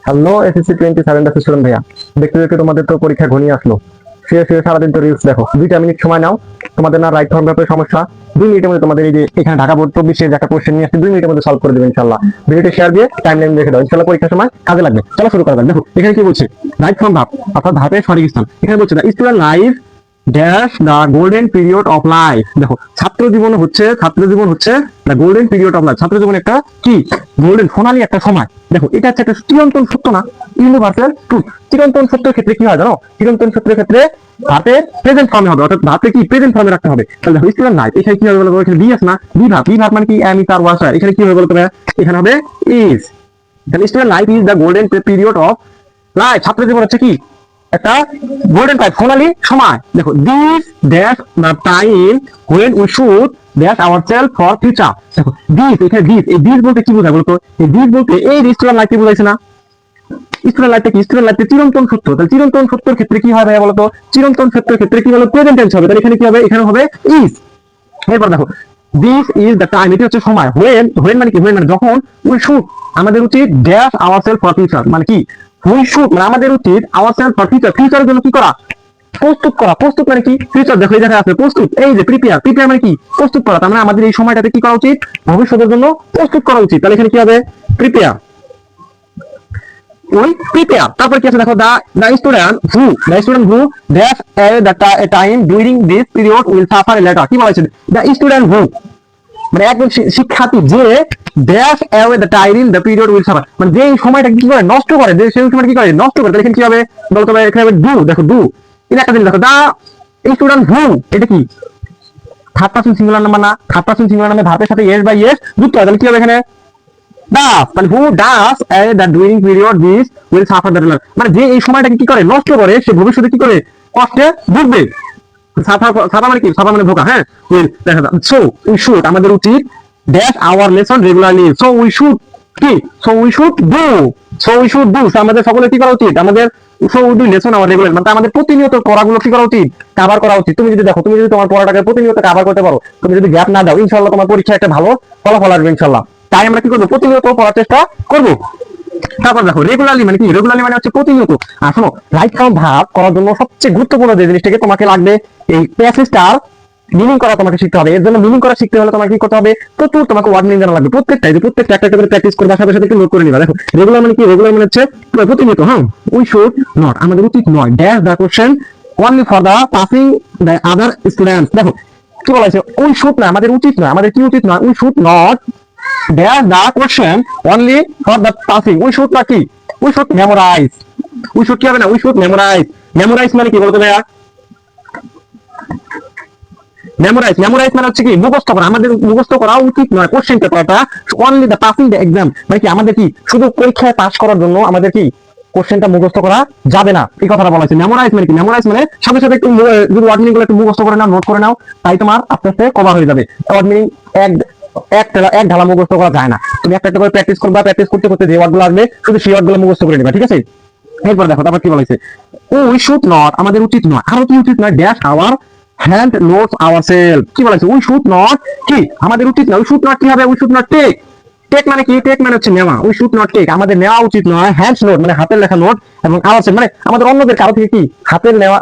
Hello SSC 27 ব্যাচের student ভাইয়া, দেখতে দেখতে তোমাদের তো পরীক্ষা ঘনিয়ে আসলো। শুয়ে শুয়ে সারাদিন তো রিলস দেখো, 2 মিনিট সময় নাও। তোমাদের না রাইট ফর্ম ব্যাপারে সমস্যা, 2 মিনিটের মধ্যে তোমাদের এই যে এখানে ঢাকা বোর্ড 24 যে একটা কোশ্চেন নিয়ে আসছে, 2 মিনিটের মধ্যে সলভ করে দেবে ইনশাল্লাহ। ভিডিওটি শেয়ার দিয়ে টাইম লাইন রেখে দাও, ইনশাল্লাহ পরীক্ষার সময় কাজে লাগবে। চলো শুরু করা যাক। দেখো এখানে কি বলছে, রাইট ফর্ম ভাব অর্থাৎ ভাবের সঠিক স্থান। এখানে বলছে the student life dash the golden period of life. দেখো ছাত্র জীবন হচ্ছে the golden period of life. ছাত্র জীবন একটা কি গোল্ডেন সোনালী একটা সময়। দেখো এটা হচ্ছে একটা চিরন্তন সত্য না, ইউনিভার্সাল ট্রুথ। চিরন্তন সত্যের ক্ষেত্রে কি হয় জানো, চিরন্তন সত্যের ক্ষেত্রে ভার্বের প্রেজেন্ট ফর্মে হবে, অর্থাৎ ভার্বকে কি প্রেজেন্ট ফর্মে রাখতে হবে। তাহলে দেখো স্টুডেন্ট লাইফ এখানে কি হবে বলতো, এখানে বি আছে না, বি ভার্ব মানে কি এম ইজ আর ওয়াজ আর, এখানে কি হবে বলতো, এখানে হবে ইজ। তাহলে student life is the golden period of life. ছাত্র জীবন হচ্ছে কি একটা গোল্ডেন টাইম সোনালী সময়। দেখো this dash the time when we should dash ourself for future. দেখো দিস, এখানে দিস, এই দিস বলতে কি বোঝায় বলতো, এই দিস বলতে এই স্টুডেন্ট লাইফকে বোঝাইছে না। স্টুডেন্ট লাইফটা কি, স্টুডেন্ট লাইফটা চিরন্তন সত্য। তাহলে চিরন্তন সত্যের ক্ষেত্রে কি হয় ভাইয়া বলতো, চিরন্তন সত্যের ক্ষেত্রে কি বলো, প্রেজেন্ট টেন্স হবে। তাহলে এখানে কি হবে, এখানে হবে ইজ। এরপর দেখো দিস ইজ দ্য টাইম, এটা হচ্ছে সময়। হোয়েন, হোয়েন মানে কি, হোয়েন মানে যখন, উই শুড আমাদের উচিত ড্যাশ আওয়ারসেলফ ফর ফিউচার মানে কি, উই শুড মানে আমাদের উচিত আওয়ারসেলফ ফর ফিউচার, ফিউচারের জন্য কি করা, প্রস্তুত করা। প্রস্তুত মানে কি, ফিউচার দেখো এই জায়গায় আছে প্রস্তুত, এই যে প্রিপেয়ার, প্রিপেয়ার মানে কি প্রস্তুত করা। তার মানে আমাদের এই সময়টাতে কি করা উচিত, ভবিষ্যতের জন্য প্রস্তুত করা উচিত। তাহলে এখানে কি হবে, প্রিপেয়ার, ওই প্রিপেয়ার। তারপর কি আছে দেখো, the student who that the time during this period will suffer later. কি বলা হয়েছে, দা স্টুডেন্ট হু মানে একজন শিক্ষার্থী যে dash away the time the period will suffer মানে যে সময়টা কি করে নষ্ট করে, যে সেই সময়টা কি করে নষ্ট করে। তাহলে এখানে কি হবে বলতো, এখানে হবে ডু। দেখো ডু এটা একটা জিনিস। দেখো দা স্টুডেন্ট হু, এটা কি থার্ড পারসন সিঙ্গুলার নাম্বার না, থার্ড পারসন সিঙ্গুলার নামে ভার্বের সাথে এস বাই এস যুক্ত হয়। তাহলে কি হবে এখানে ডাস, মানে who does the doing period this will suffer the latter মানে যে এই সময়টাকে কি করে নষ্ট করে, সে ভবিষ্যতে কি করে কষ্টে ভুগবে। সাফা মানে কি, সাফা মানে ভোগা। হ্যাঁ দেখা যায়। সো উই শুড আমাদের উচিত dash our lesson regularly. So we should কি, so we should do, so we should do আমাদের সকলে কি করা উচিত, আমাদের so we do lesson our regular মানে আমাদের প্রতিনিয়ত পড়াগুলো কি করা উচিত, কভার করা উচিত। তুমি যদি দেখো, তুমি যদি তোমার পড়াটাকে প্রতিনিয়ত কভার করতে পারো, তুমি যদি গ্যাপ না দাও, ইনশাআল্লাহ তোমার পরীক্ষায় একটা ভালো ফলাফল আসবে ইনশাআল্লাহ। তাই আমরা কি করবো, প্রতিনিয়ত পড়ার চেষ্টা করবো। তারপর দেখো রেগুলারলি মানে কি, রেগুলারলি মানে হচ্ছে প্রতিনিয়ত। আর শোনো রাইট ফর্ম ভাব করার জন্য সবচেয়ে গুরুত্বপূর্ণ যে জিনিসটাকে তোমাকে লাগবে, এই প্যাসেজটার মিনিং করা তোমাকে শিখতে হবে। এর জন্য মিনিং করা শিখতে হলে তোমাকে কি করতে হবে, প্রচুর তোমাকে ওয়ার্ড মিনিং জানা লাগবে। প্রত্যেকটা একটা করে প্র্যাকটিস করবে, সাথে সাথে একটু নোট করে নিবা। দেখো রেগুলার মানে কি, রেগুলার মানে হচ্ছে প্রতিনিয়ত। হ্যাঁ উই শুড নট আমাদের উচিত নয় dash the question only for the passing the other students. দেখো কি বলা হয়েছে, উই শুড না আমাদের উচিত নয়, আমাদের কি উচিত নয়, we should not dash the question only for the passing. We should না কি, we should memorise. We should কি হবে না, উই শুড মেমোরাইজ। মেমোরাইজ মানে কি বলতো ভাইয়া, মেমোরাইজ মানে হচ্ছে কি মুখস্থ করা। আমাদের মুখস্থ করা উচিত নয় কোশ্চেন পেপারটা only the passing the exam মানে কি আমাদের কি শুধু পরীক্ষায় পাস করার জন্য আমাদের কি কোশ্চেনটা মুখস্থ করা যাবে না, এই কথাটা বলা হয়েছে। মেমোরাইজ মানে কি, মেমোরাইজ মানে সাথে সাথে একটু যদি ওয়ার্ড মিনিং গুলো একটু মুখস্থ করে নাও, নোট করে নাও, তাই তোমার আস্তে আস্তে কভার হয়ে যাবে। ওয়ার্ড মিনিং এক ঢালা মুখস্থ করা যায় না। তুমি একটা করে প্র্যাকটিস করবা, প্র্যাকটিস করতে করতে যে ওয়ার্ড গুলো আসবে শুধু সেই ওয়ার্ড গুলো মুখস্থ করে নেবা, ঠিক আছে। এরপর দেখো তারপর কি বলেছে, উই শুড নট আমাদের উচিত নয়, আরো কি উচিত নয়, dash our hand notes ourself. কি বলেছে, উই শুড নট কি আমাদের উচিত নয়, উই শুড নট কি হবে, we should not take. Take মানে কি, টেক মানে হচ্ছে নেওয়া। উই শুড নট টেক আমাদের নেওয়া উচিত নয় হ্যান্ডস নোট মানে হাতের লেখা নোট, এবং আওয়ারসেলফ মানে আমাদের অন্যদের কারো থেকে কি হাতের নেওয়া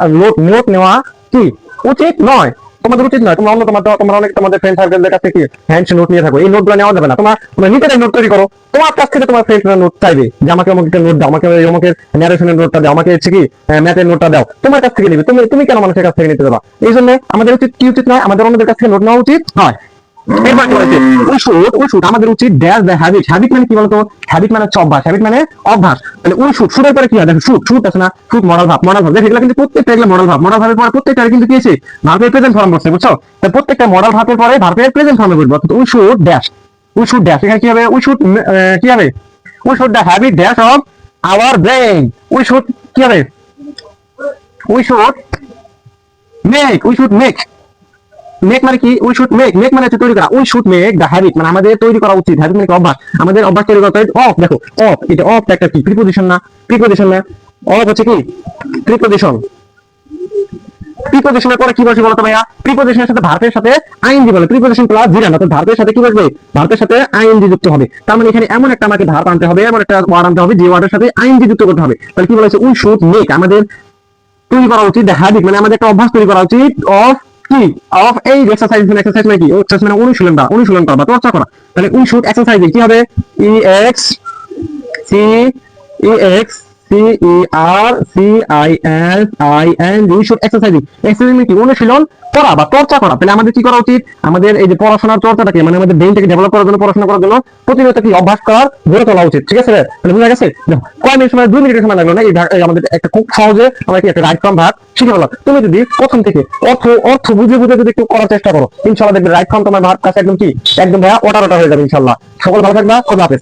নোট নেওয়া কি উচিত নয়, তোমাদের উচিত নয়। তোমরা অন্য তোমার অনেক তোমাদের ফ্রেন্ড সার্কেলদের কাছ থেকে হ্যান্ডস নোট নিয়ে থাকো, এই নোটগুলো নেওয়া যাবে না। তোমরা নিজেরাই নোট তৈরি করো। তোমার কাছ থেকে তোমার ফ্রেন্ডরা নোট চাইবে যে আমাকে একটা নোট দাও, আমাকে ন্যারেশনের নোটটা দাও, আমাকে হচ্ছে কি ম্যাথের নোটটা দাও, তোমার কাছ থেকে নিবে। তুমি কেন মানুষের কাছ থেকে নিতে যাবা। এই জন্য আমাদের উচিত কি উচিত নয়, আমাদের অন্যদের কাছ থেকে নোট নেওয়া উচিত হয়। এরপর কি বলেছে, উই শুড আমাদের উচিত ড্যাশ দ্য হ্যাবিট। হ্যাবিট মানে কি বলতো, হ্যাবিট মানে হচ্ছে অভ্যাস, হ্যাবিট মানে অভ্যাস। তাহলে উই শুড, শুডের পরে কি হয় দেখো, শুড আছে না, শুড মডাল ভাব, দেখো এগুলো কিন্তু প্রত্যেকটা এগুলো মডাল ভাবের পরে প্রত্যেকটা কিন্তু কি আছে, ভার্বের প্রেজেন্ট ফর্ম বসছে, বুঝছো। তাই প্রত্যেকটা মডাল ভাবের পরে ভার্বের প্রেজেন্ট ফর্মে বসবে। অর্থাৎ we should dash, we should dash, এখানে কি হবে, উই শুড কি হবে, we should the habit dash of our brain. We should কি হবে, উই শুড মেক মানে কি, উই শুড মেক মানে হচ্ছে তৈরি করা। We should make the habit মানে আমাদের তৈরি করা উচিত, হ্যাবিট মানে অভ্যাস, আমাদের অভ্যাস তৈরি করতে। অফ দেখো অফ, এটা অফ একটা কি প্রিপোজিশন না, অফ হচ্ছে কি প্রিপোজিশন। প্রিপোজিশনের পরে কি বসে বলতো ভাইয়া? প্রিপোজিশনের সাথে ভার্বের সাথে আইএনজি বলে, প্রিপোজিশন প্লাস জিরান, অর্থাৎ ভার্বের সাথে কি বসবে? ভার্বের সাথে আইএনজি যুক্ত হবে। তার মানে এখানে এমন একটা আমাকে ভার্ব আনতে হবে, এমন একটা ওয়ার্ড আনতে হবে যে ওয়ার্ডের সাথে আইএনজি যুক্ত করতে হবে। তাহলে কি বলেছে? উই শুড মেক, আমাদের তৈরি করা উচিত, দ্য হ্যাবিট মানে আমাদের একটা অভ্যাস তৈরি করা উচিত, অফ কি? অফ এই এক্সারসাইজ, মানে এক্সারসাইজ মানে কি? এক্সারসাইজ মানে অনুশীলন করা বা চর্চা করা। তাহলে উই শুড এক্সারসাইজ কি হবে? E X C E X C E R C I S I N G, should exercising. Exercising কি? অনুশীলন করা বা চর্চা করা। তাহলে আমাদের কি করা উচিত? আমাদের এই যে পড়াশোনার চর্চাটাকে, মানে আমাদের ব্রেইনটাকে ডেভেলপ করার জন্য, পড়াশোনা করার জন্য প্রতিনিয়ত কি অভ্যাস করার গড়ে তোলা উচিত। ঠিক আছে? তাহলে বুঝা গেছে? কয় মিনিট সময়? 2 মিনিটের সময় লাগলো না এই আমাদের একটা খুব সহজে আমরা কি একটা রাইট ফ্রম ভার্ব শিখে ফেললাম। তুমি যদি প্রথম থেকে অর্থ অর্থ বুঝে বুঝে যদি একটু করার চেষ্টা করো, ইনশাআল্লাহ দেখবে রাইট ফ্রম তোমার ভার্ব কাছে একদম কি একদম ভাইয়া ওটা হয়ে যাবে ইনশাআল্লাহ। সকল ভালো থাকবা, খোদা হাফেজ।